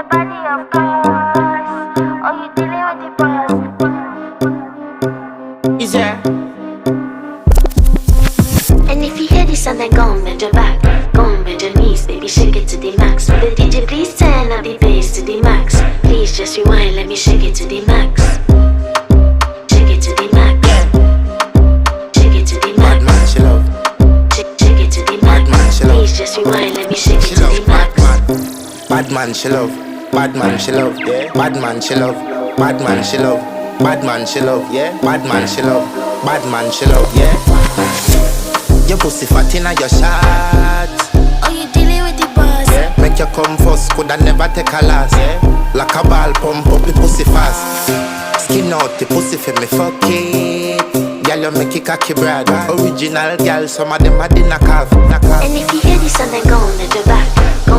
your body, of course. Oh, you dealing with the boss. Is there? And if you hear this and then go and bend your back, go and bend your knees, baby, shake it to the max. Will the DJ please turn up the bass to the max? Please just rewind, let me shake it to the max. Shake it to the max. Shake it to the max. Bad man, she love. Shake it to the max. Bad man, she love. Please just rewind, let me shake it She to love. the max. Bad man, she love. Bad man, she love. Yeah. Bad man, she love. Bad man, she love. Bad man, she love. Yeah. Bad man, she love. Bad man, she love. Yeah. Your pussy fat inna your shot. Oh, you dealing with the boss? Yeah. Make you come first, coulda never take a last. Yeah. Like a ball pump up the pussy fast. Skin out the pussy for me fuck it. Girl, you make it cocky brad. Original girl, some of them a dinner calf. And if you hear this and then go and bend your back,